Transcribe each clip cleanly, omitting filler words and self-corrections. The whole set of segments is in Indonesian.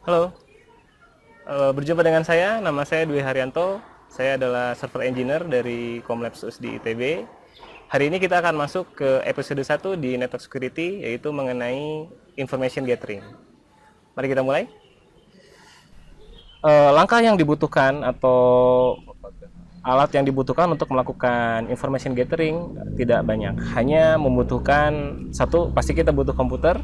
Halo, berjumpa dengan saya. Nama saya Dwi Haryanto. Saya adalah server engineer dari Comlabs di ITB. Hari ini kita akan masuk ke episode 1 di Network Security, yaitu mengenai Information Gathering. Mari kita mulai. Langkah yang dibutuhkan atau alat yang dibutuhkan untuk melakukan information gathering tidak banyak. Hanya membutuhkan satu, pasti kita butuh komputer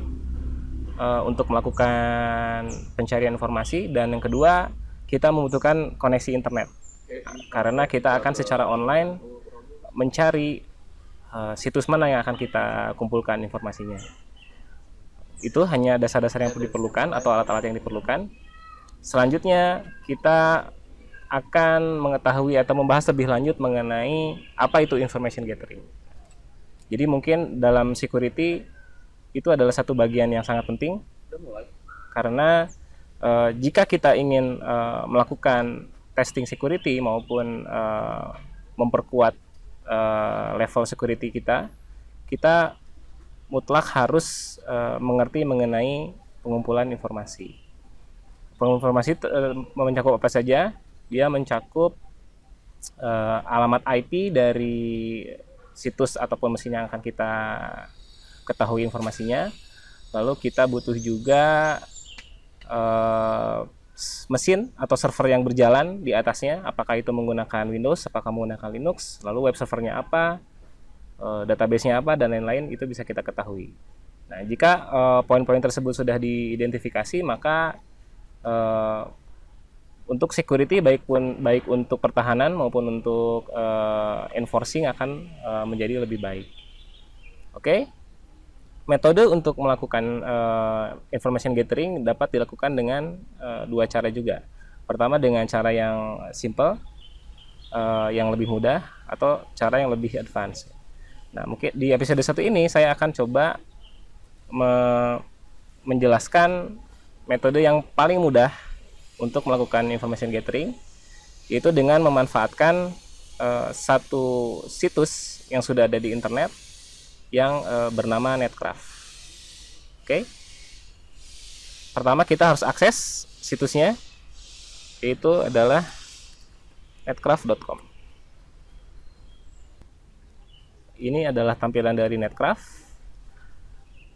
untuk melakukan pencarian informasi, dan yang kedua kita membutuhkan koneksi internet karena kita akan secara online mencari situs mana yang akan kita kumpulkan informasinya. Itu hanya dasar-dasar yang diperlukan atau alat-alat yang diperlukan. Selanjutnya kita akan mengetahui atau membahas lebih lanjut mengenai apa itu information gathering. Jadi mungkin dalam security itu adalah satu bagian yang sangat penting karena jika kita ingin melakukan testing security maupun memperkuat level security kita mutlak harus mengerti mengenai pengumpulan informasi. Pengumpulan informasi mencakup apa saja? Dia mencakup alamat IP dari situs ataupun mesin yang akan kita ketahui informasinya. Lalu kita butuh juga mesin atau server yang berjalan di atasnya, apakah itu menggunakan Windows, apakah menggunakan Linux, lalu web servernya apa, database-nya apa, dan lain-lain. Itu bisa kita ketahui. Nah, jika poin-poin tersebut sudah diidentifikasi, maka untuk security baik untuk pertahanan maupun untuk enforcing akan menjadi lebih baik. Oke. Metode untuk melakukan information gathering dapat dilakukan dengan dua cara juga. Pertama dengan cara yang simple, yang lebih mudah, atau cara yang lebih advance. Nah, mungkin di episode 1 ini saya akan coba menjelaskan metode yang paling mudah untuk melakukan information gathering, yaitu dengan memanfaatkan satu situs yang sudah ada di internet yang bernama Netcraft. Oke. Pertama kita harus akses situsnya, yaitu adalah netcraft.com. Ini adalah tampilan dari Netcraft.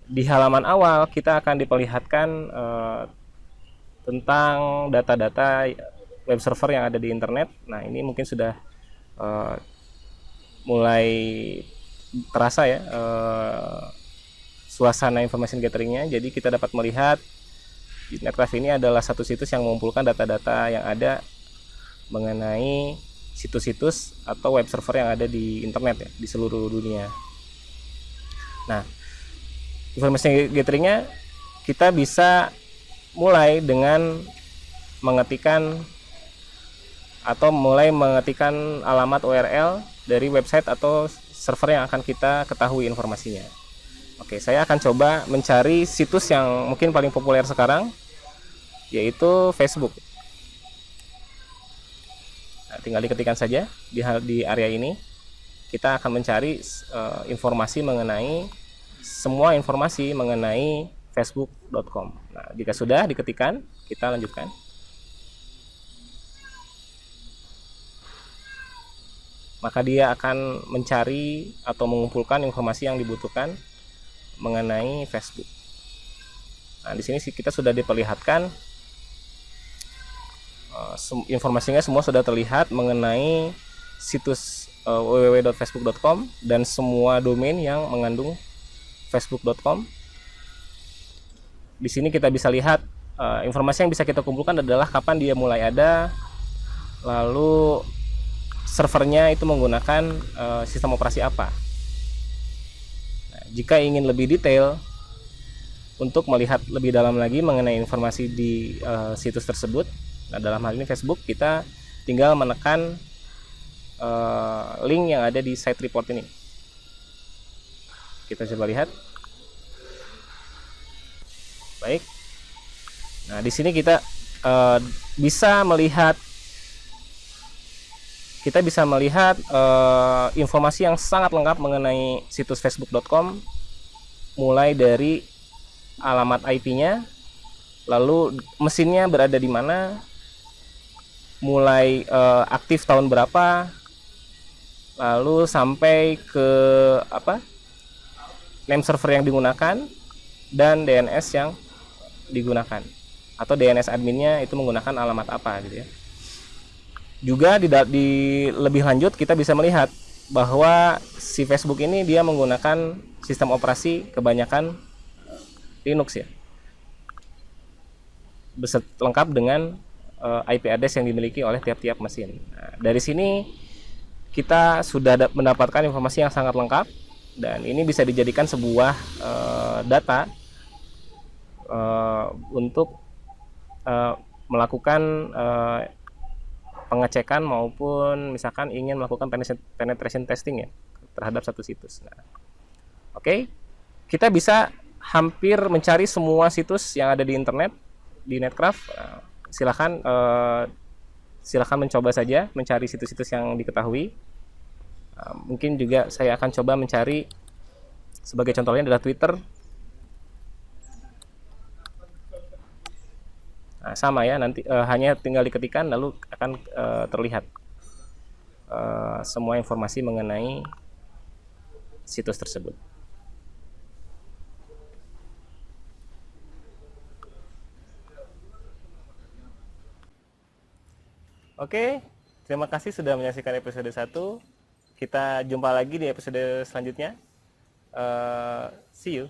Di halaman awal kita akan diperlihatkan tentang data-data web server yang ada di internet. Nah, ini mungkin sudah mulai terasa ya suasana information gatheringnya. Jadi kita dapat melihat Netcraft ini adalah satu situs yang mengumpulkan data-data yang ada mengenai situs-situs atau web server yang ada di internet ya, di seluruh dunia. Nah, information gatheringnya kita bisa mulai dengan mengetikkan alamat URL dari website atau server yang akan kita ketahui informasinya. Oke, saya akan coba mencari situs yang mungkin paling populer sekarang, yaitu Facebook. Nah, tinggal diketikkan saja di area ini. Kita akan mencari semua informasi mengenai facebook.com. Nah, jika sudah diketikkan, kita lanjutkan. Maka dia akan mencari atau mengumpulkan informasi yang dibutuhkan mengenai Facebook. Nah, di sini kita sudah diperlihatkan informasinya semua sudah terlihat mengenai situs www.facebook.com dan semua domain yang mengandung facebook.com. Di sini kita bisa lihat informasi yang bisa kita kumpulkan adalah kapan dia mulai ada, lalu servernya itu menggunakan sistem operasi apa. Nah, jika ingin lebih detail untuk melihat lebih dalam lagi mengenai informasi di situs tersebut, nah dalam hal ini Facebook, kita tinggal menekan link yang ada di site report ini. Kita coba lihat. Baik. Nah, di sini kita bisa melihat informasi yang sangat lengkap mengenai situs facebook.com, mulai dari alamat IP-nya, lalu mesinnya berada di mana, mulai aktif tahun berapa, lalu sampai ke name server yang digunakan dan DNS yang digunakan, atau DNS adminnya itu menggunakan alamat apa gitu ya. Juga di lebih lanjut kita bisa melihat bahwa si Facebook ini dia menggunakan sistem operasi kebanyakan Linux ya, lengkap dengan IP address yang dimiliki oleh tiap-tiap mesin. Nah, dari sini kita sudah mendapatkan informasi yang sangat lengkap, dan ini bisa dijadikan sebuah data untuk melakukan pengecekan maupun misalkan ingin melakukan penetration testing ya terhadap satu situs. Nah, oke, kita bisa hampir mencari semua situs yang ada di internet di Netcraft. Silahkan mencoba saja mencari situs-situs yang diketahui. Mungkin juga saya akan coba mencari, sebagai contohnya adalah Twitter. Nah, sama ya, nanti hanya tinggal diketikkan lalu akan terlihat semua informasi mengenai situs tersebut. Oke, terima kasih sudah menyaksikan episode 1. Kita jumpa lagi di episode selanjutnya. See you.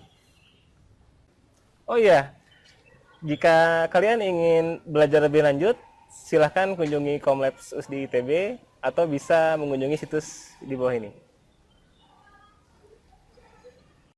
Oh iya, jika kalian ingin belajar lebih lanjut, silahkan kunjungi Komlabs USD ITB atau bisa mengunjungi situs di bawah ini.